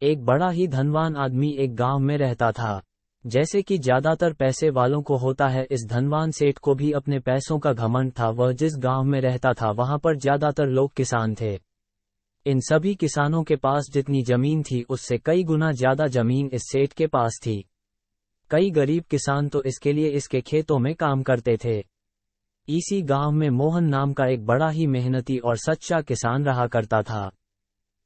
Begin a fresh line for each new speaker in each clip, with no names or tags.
एक बड़ा ही धनवान आदमी एक गांव में रहता था। जैसे कि ज्यादातर पैसे वालों को होता है, इस धनवान सेठ को भी अपने पैसों का घमंड था। वह जिस गांव में रहता था वहां पर ज्यादातर लोग किसान थे। इन सभी किसानों के पास जितनी जमीन थी उससे कई गुना ज्यादा जमीन इस सेठ के पास थी। कई गरीब किसान तो इसके लिए इसके खेतों में काम करते थे। इसी गांव में मोहन नाम का एक बड़ा ही मेहनती और सच्चा किसान रहा करता था।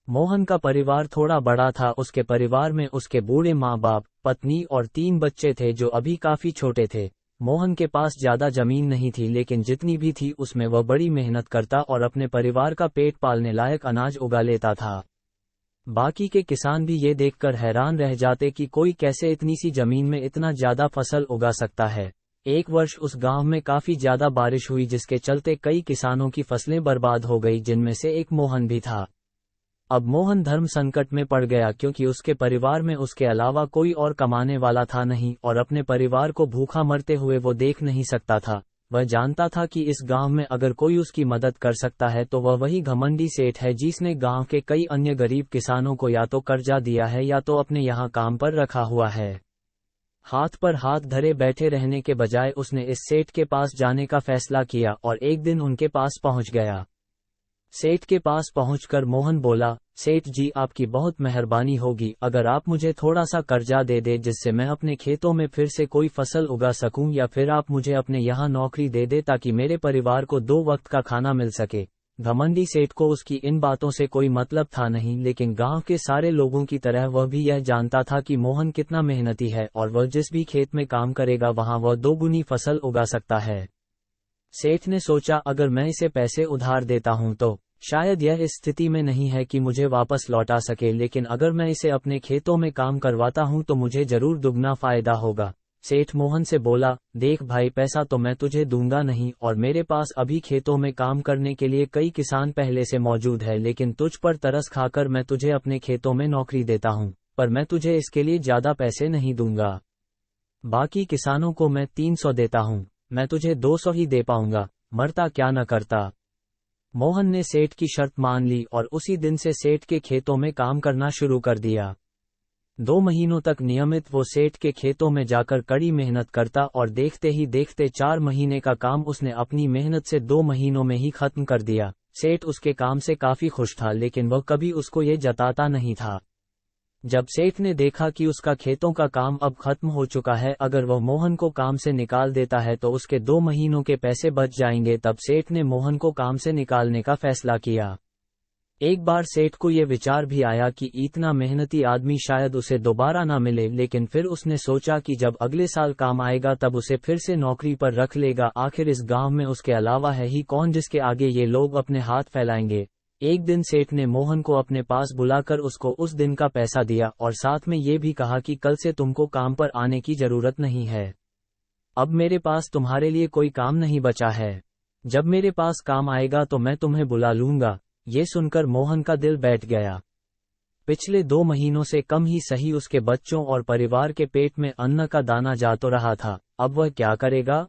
मोहन का परिवार थोड़ा बड़ा था। उसके परिवार में उसके बूढ़े माँ बाप, पत्नी और 3 बच्चे थे जो अभी काफी छोटे थे। मोहन के पास ज्यादा जमीन नहीं थी, लेकिन जितनी भी थी उसमें वह बड़ी मेहनत करता और अपने परिवार का पेट पालने लायक अनाज उगा लेता था। बाकी के किसान भी ये देखकर हैरान रह जाते कि कोई कैसे इतनी सी जमीन में इतना ज्यादा फसल उगा सकता है। एक वर्ष उस गांव में काफी ज्यादा बारिश हुई, जिसके चलते कई किसानों की फसलें बर्बाद हो गई, जिनमें से एक मोहन भी था। अब मोहन धर्म संकट में पड़ गया, क्योंकि उसके परिवार में उसके अलावा कोई और कमाने वाला था नहीं और अपने परिवार को भूखा मरते हुए वो देख नहीं सकता था। वह जानता था कि इस गांव में अगर कोई उसकी मदद कर सकता है तो वह वही घमंडी सेठ है, जिसने गांव के कई अन्य गरीब किसानों को या तो कर्जा दिया है या तो अपने यहाँ काम पर रखा हुआ है। हाथ पर हाथ धरे बैठे रहने के बजाय उसने इस सेठ के पास जाने का फैसला किया और एक दिन उनके पास पहुंच गया। सेठ के पास पहुंचकर मोहन बोला, सेठ जी, आपकी बहुत मेहरबानी होगी अगर आप मुझे थोड़ा सा कर्जा दे दे, जिससे मैं अपने खेतों में फिर से कोई फसल उगा सकूं, या फिर आप मुझे अपने यहाँ नौकरी दे दे ताकि मेरे परिवार को 2 वक्त का खाना मिल सके। घमंडी सेठ को उसकी इन बातों से कोई मतलब था नहीं, लेकिन गांव के सारे लोगों की तरह वह भी यह जानता था कि मोहन कितना मेहनती है और वह जिस भी खेत में काम करेगा वहां वह 2 गुनी फसल उगा सकता है। सेठ ने सोचा, अगर मैं इसे पैसे उधार देता हूं तो शायद यह इस स्थिति में नहीं है कि मुझे वापस लौटा सके, लेकिन अगर मैं इसे अपने खेतों में काम करवाता हूं तो मुझे जरूर दुगना फायदा होगा। सेठ मोहन से बोला, देख भाई, पैसा तो मैं तुझे दूंगा नहीं और मेरे पास अभी खेतों में काम करने के लिए कई किसान पहले से मौजूद है, लेकिन तुझ पर तरस खाकर मैं तुझे अपने खेतों में नौकरी देता हूं, पर मैं तुझे इसके लिए ज्यादा पैसे नहीं दूंगा। बाकी किसानों को मैं 300 देता हूं, मैं तुझे 200 ही दे पाऊंगा, मरता क्या न करता। मोहन ने सेठ की शर्त मान ली और उसी दिन से सेठ के खेतों में काम करना शुरू कर दिया। 2 महीनों तक नियमित वो सेठ के खेतों में जाकर कड़ी मेहनत करता और देखते ही देखते 4 महीने का काम उसने अपनी मेहनत से 2 महीनों में ही खत्म कर दिया। सेठ उसके काम से काफी खुश था, लेकिन वह कभी उसको ये जताता नहीं था। जब सेठ ने देखा कि उसका खेतों का काम अब खत्म हो चुका है, अगर वह मोहन को काम से निकाल देता है तो उसके 2 महीनों के पैसे बच जाएंगे, तब सेठ ने मोहन को काम से निकालने का फैसला किया। एक बार सेठ को यह विचार भी आया कि इतना मेहनती आदमी शायद उसे दोबारा ना मिले, लेकिन फिर उसने सोचा कि जब अगले साल काम आएगा तब उसे फिर से नौकरी पर रख लेगा। आखिर इस गांव में उसके अलावा है ही कौन जिसके आगे ये लोग अपने हाथ फैलाएंगे। एक दिन सेठ ने मोहन को अपने पास बुलाकर उसको उस दिन का पैसा दिया और साथ में ये भी कहा कि कल से तुमको काम पर आने की जरूरत नहीं है। अब मेरे पास तुम्हारे लिए कोई काम नहीं बचा है। जब मेरे पास काम आएगा तो मैं तुम्हें बुला लूंगा। ये सुनकर मोहन का दिल बैठ गया। पिछले 2 महीनों से कम ही सही उसके बच्चों और परिवार के पेट में अन्न का दाना जा तो रहा था, अब वह क्या करेगा?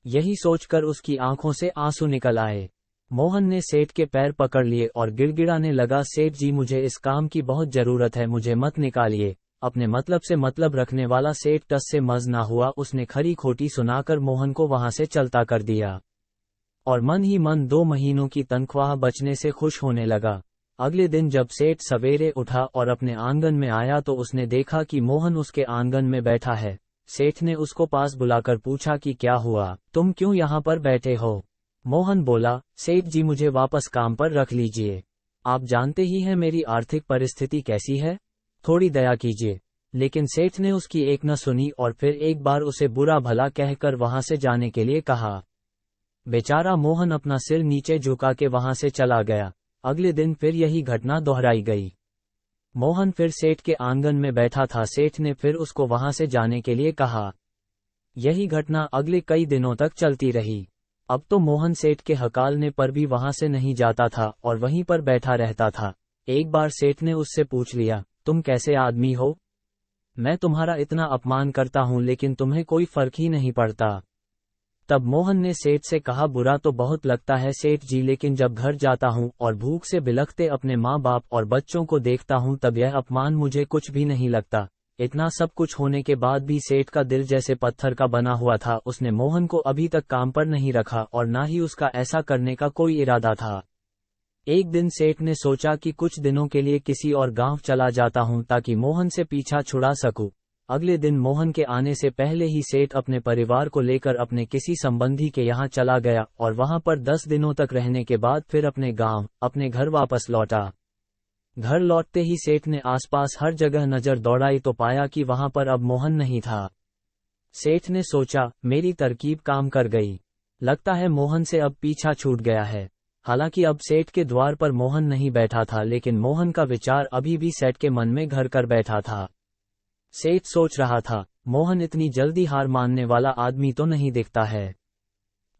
यही सोचकर उसकी आंखों से आंसू निकल आए। मोहन ने सेठ के पैर पकड़ लिए और गिड़गिड़ाने लगा, सेठ जी, मुझे इस काम की बहुत जरूरत है, मुझे मत निकालिए। अपने मतलब से मतलब रखने वाला सेठ टस से मज ना हुआ। उसने खरी खोटी सुनाकर मोहन को वहां से चलता कर दिया और मन ही मन 2 महीनों की तनख्वाह बचने से खुश होने लगा। अगले दिन जब सेठ सवेरे उठा और अपने आंगन में आया तो उसने देखा कि मोहन उसके आंगन में बैठा है। सेठ ने उसको पास बुलाकर पूछा कि क्या हुआ, तुम क्यों यहाँ पर बैठे हो? मोहन बोला, सेठ जी, मुझे वापस काम पर रख लीजिए। आप जानते ही हैं मेरी आर्थिक परिस्थिति कैसी है, थोड़ी दया कीजिए। लेकिन सेठ ने उसकी एक न सुनी और फिर एक बार उसे बुरा भला कहकर वहां से जाने के लिए कहा। बेचारा मोहन अपना सिर नीचे झुका के वहां से चला गया। अगले दिन फिर यही घटना दोहराई गई। मोहन फिर सेठ के आंगन में बैठा था। सेठ ने फिर उसको वहां से जाने के लिए कहा। यही घटना अगले कई दिनों तक चलती रही। अब तो मोहन सेठ के हकालने पर भी वहां से नहीं जाता था और वहीं पर बैठा रहता था। एक बार सेठ ने उससे पूछ लिया, तुम कैसे आदमी हो? मैं तुम्हारा इतना अपमान करता हूं लेकिन तुम्हें कोई फर्क ही नहीं पड़ता। तब मोहन ने सेठ से कहा, बुरा तो बहुत लगता है सेठ जी, लेकिन जब घर जाता हूँ और भूख से बिलखते अपने माँ बाप और बच्चों को देखता हूँ तब यह अपमान मुझे कुछ भी नहीं लगता। इतना सब कुछ होने के बाद भी सेठ का दिल जैसे पत्थर का बना हुआ था। उसने मोहन को अभी तक काम पर नहीं रखा और न ही उसका ऐसा करने का कोई इरादा था। एक दिन सेठ ने सोचा कि कुछ दिनों के लिए किसी और गांव चला जाता हूं ताकि मोहन से पीछा छुड़ा सकूं। अगले दिन मोहन के आने से पहले ही सेठ अपने परिवार को लेकर अपने किसी संबंधी के यहाँ चला गया और वहां पर 10 दिनों तक रहने के बाद फिर अपने गांव, अपने घर वापस लौटा। घर लौटते ही सेठ ने आसपास हर जगह नजर दौड़ाई तो पाया कि वहां पर अब मोहन नहीं था। सेठ ने सोचा, मेरी तरकीब काम कर गई, लगता है मोहन से अब पीछा छूट गया है। हालांकि अब सेठ के द्वार पर मोहन नहीं बैठा था, लेकिन मोहन का विचार अभी भी सेठ के मन में घर कर बैठा था। सेठ सोच रहा था, मोहन इतनी जल्दी हार मानने वाला आदमी तो नहीं दिखता है।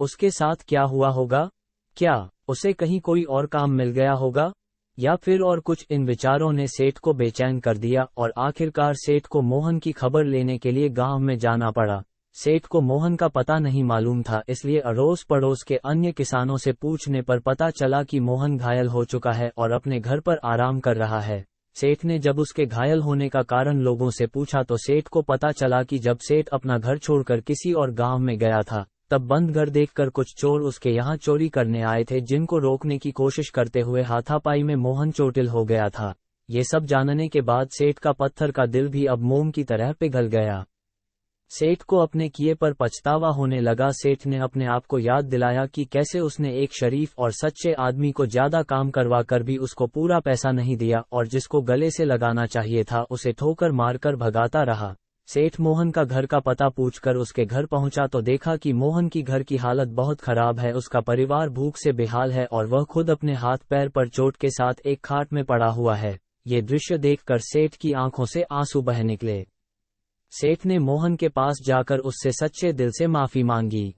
उसके साथ क्या हुआ होगा? क्या उसे कहीं कोई और काम मिल गया होगा या फिर और कुछ? इन विचारों ने सेठ को बेचैन कर दिया और आखिरकार सेठ को मोहन की खबर लेने के लिए गांव में जाना पड़ा। सेठ को मोहन का पता नहीं मालूम था, इसलिए अड़ोस पड़ोस के अन्य किसानों से पूछने पर पता चला कि मोहन घायल हो चुका है और अपने घर पर आराम कर रहा है। सेठ ने जब उसके घायल होने का कारण लोगों से पूछा तो सेठ को पता चला कि जब सेठ अपना घर छोड़कर किसी और गांव में गया था तब बंद घर देखकर कुछ चोर उसके यहाँ चोरी करने आए थे, जिनको रोकने की कोशिश करते हुए हाथापाई में मोहन चोटिल हो गया था। ये सब जानने के बाद सेठ का पत्थर का दिल भी अब मोम की तरह पिघल गया। सेठ को अपने किए पर पछतावा होने लगा। सेठ ने अपने आप को याद दिलाया कि कैसे उसने एक शरीफ और सच्चे आदमी को ज्यादा काम करवा कर भी उसको पूरा पैसा नहीं दिया और जिसको गले से लगाना चाहिए था उसे ठोकर मारकर भगाता रहा। सेठ मोहन का घर का पता पूछकर उसके घर पहुंचा तो देखा कि मोहन की घर की हालत बहुत खराब है। उसका परिवार भूख से बेहाल है और वह खुद अपने हाथ पैर पर चोट के साथ एक खाट में पड़ा हुआ है। ये दृश्य देखकर सेठ की आंखों से आंसू बह निकले। सेठ ने मोहन के पास जाकर उससे सच्चे दिल से माफी मांगी,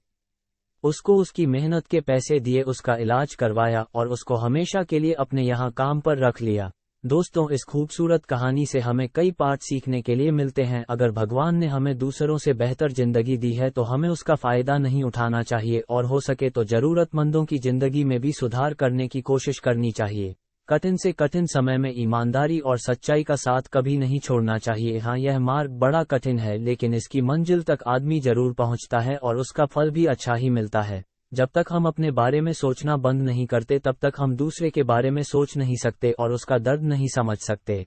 उसको उसकी मेहनत के पैसे दिए, उसका इलाज करवाया और उसको हमेशा के लिए अपने यहाँ काम पर रख लिया। दोस्तों, इस खूबसूरत कहानी से हमें कई पाठ सीखने के लिए मिलते हैं। अगर भगवान ने हमें दूसरों से बेहतर जिंदगी दी है तो हमें उसका फायदा नहीं उठाना चाहिए और हो सके तो जरूरतमंदों की जिंदगी में भी सुधार करने की कोशिश करनी चाहिए। कठिन से कठिन समय में ईमानदारी और सच्चाई का साथ कभी नहीं छोड़ना चाहिए। हाँ, यह मार्ग बड़ा कठिन है लेकिन इसकी मंजिल तक आदमी जरूर पहुंचता है और उसका फल भी अच्छा ही मिलता है। जब तक हम अपने बारे में सोचना बंद नहीं करते तब तक हम दूसरे के बारे में सोच नहीं सकते और उसका दर्द नहीं समझ सकते।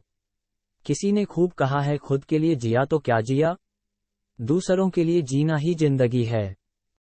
किसी ने खूब कहा है, खुद के लिए जिया तो क्या जिया, दूसरों के लिए जीना ही जिंदगी है।